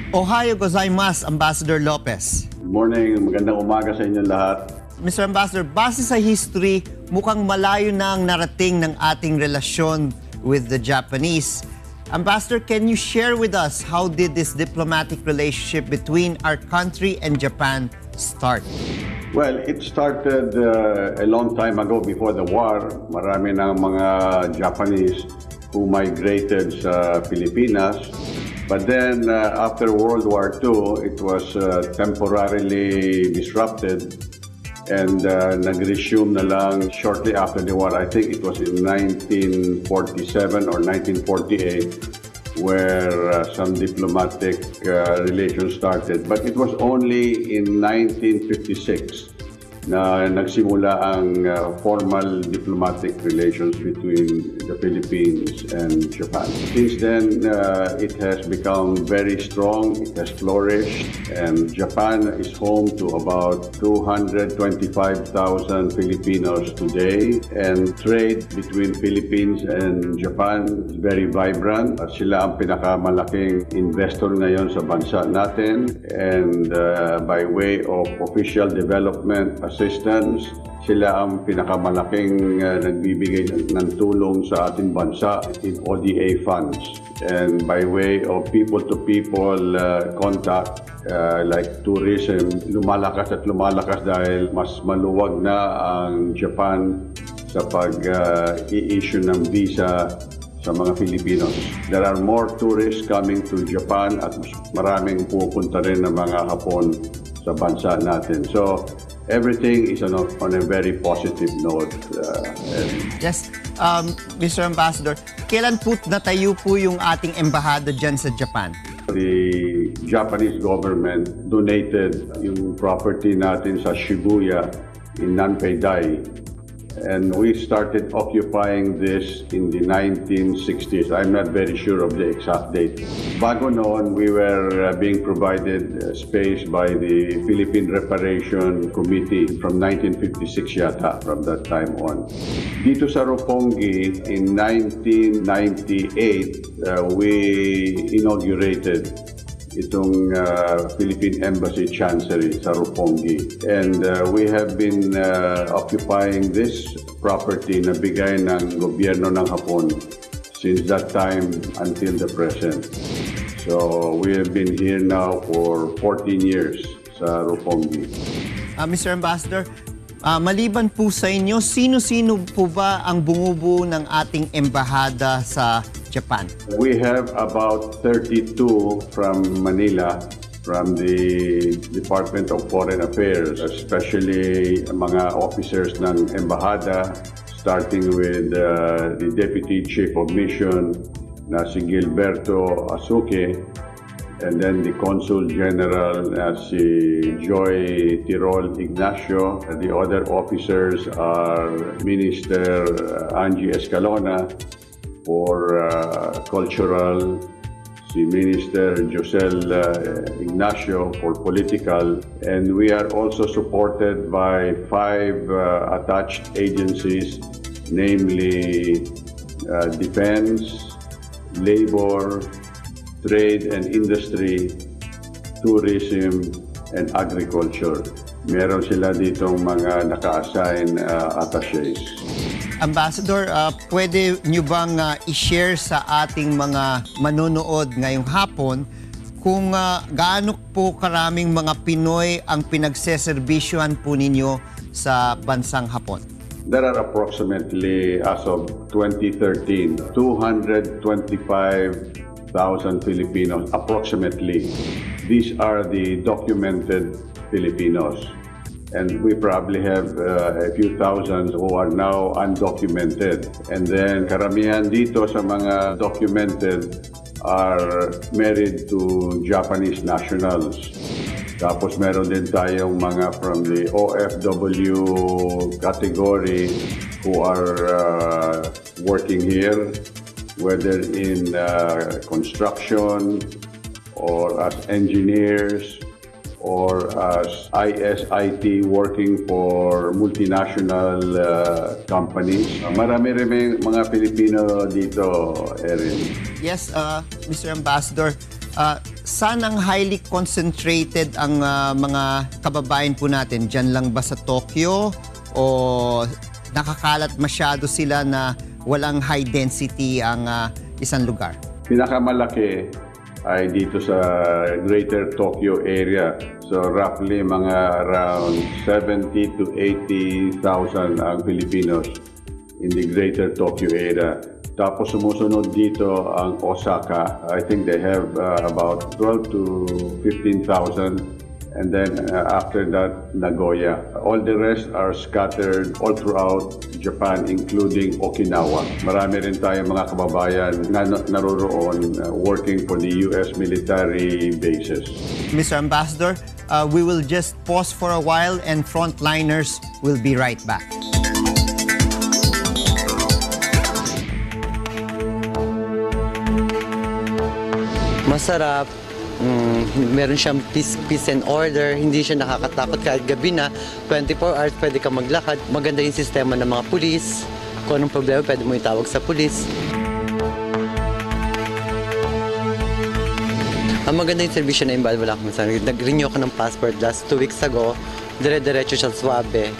Ohayo gozaimasu, Ambassador Lopez. Good morning, magandang umaga sa inyo lahat. Mr. Ambassador, base sa history, mukhang malayo na ang narating ng ating relasyon with the Japanese. Ambassador, can you share with us how did this diplomatic relationship between our country and Japan start? Well, it started a long time ago before the war. Marami ng mga Japanese who migrated sa Pilipinas. But then after World War II, it was temporarily disrupted and nag-resume na lang shortly after the war. I think it was in 1947 or 1948 where some diplomatic relations started. But it was only in 1956 na nagsimula ang formal diplomatic relations between the Philippines and Japan. Since then, it has become very strong, it has flourished, and Japan is home to about 225,000 Filipinos today, and trade between Philippines and Japan is very vibrant. Sila ang pinakamalaking investor ngayon sa bansa natin, and by way of official development assistance, sila ang pinakamalaking nagbibigay ng tulong sa ating bansa in ODA funds. And by way of people-to-people contact, like tourism, lumalakas at lumalakas dahil mas maluwag na ang Japan sa pag-i-issue ng visa sa mga Filipinos. There are more tourists coming to Japan at maraming pupunta rin ng mga Hapon sa bansa natin. So, everything is on a very positive note. Yes, Mr. Ambassador, kailan po natayo po yung ating embahada dyan sa Japan? The Japanese government donated yung property natin sa Shibuya in Nanpei-dai. And we started occupying this in the 1960s. I'm not very sure of the exact date. Bago noon, we were being provided space by the Philippine Reparation Committee from 1956 yata, from that time on. Dito sa Roppongi, in 1998, we inaugurated itong Philippine Embassy Chancery sa Roppongi. And we have been occupying this property na bigay ng gobyerno ng Hapon since that time until the present. So we have been here now for 14 years sa Roppongi. Mr. Ambassador, maliban po sa inyo, sino-sino po ba ang bumubuo ng ating embahada sa Japan? We have about 32 from Manila, from the Department of Foreign Affairs, especially mga officers ng embahada, starting with the Deputy Chief of Mission na si Gilberto Asuke, and then the Consul General si Joy Tirol Ignacio. The other officers are Minister Angie Escalona for cultural, si Minister Josel Ignacio for political, and we are also supported by 5 attached agencies, namely Defense, Labor, Trade and Industry, Tourism, and Agriculture. Meron sila ditong mga naka-assign attaches. Ambassador, pwede nyo bang i-share sa ating mga manonood ngayong hapon kung gaano po karaming mga Pinoy ang pinagseserbisyohan po ninyo sa bansang Hapon? There are approximately, as of 2013, 225,000 Filipinos, approximately. These are the documented Filipinos. And we probably have a few thousands who are now undocumented. And then karamihan dito sa mga documented are married to Japanese nationals. Tapos meron din tayong mga from the OFW category who are working here, whether in construction or as engineers or as ISIT working for multinational companies. Marami rin mga Pilipino dito, Erin. Yes, Mr. Ambassador. Saan ang highly concentrated ang mga kababayan po natin? Diyan lang ba sa Tokyo o nakakalat masyado sila na walang high density ang isang lugar? Pinakamalaki ay dito sa Greater Tokyo area. So roughly mga around 70 to 80,000 ang Filipinos in the Greater Tokyo area. Tapos sumusunod dito ang Osaka. I think they have about 12 to 15,000. And then after that, Nagoya. All the rest are scattered all throughout Japan, including Okinawa. Marami rin tayong mga kababayan na naroroon working for the U.S. military bases. Mr. Ambassador, we will just pause for a while and frontliners will be right back. Masarap. Meron siyang peace and order. Hindi siya nakakatakot kahit gabi na. 24 hours pwede ka maglakad. Maganda yung sistema ng mga pulis. Kung anong problema, pwede mo itawag sa pulis. Ang maganda yung servisyo na involved, wala akong masabi. Nag-renew ako ng passport last 2 weeks ago. Dire-diretso siya, swabe.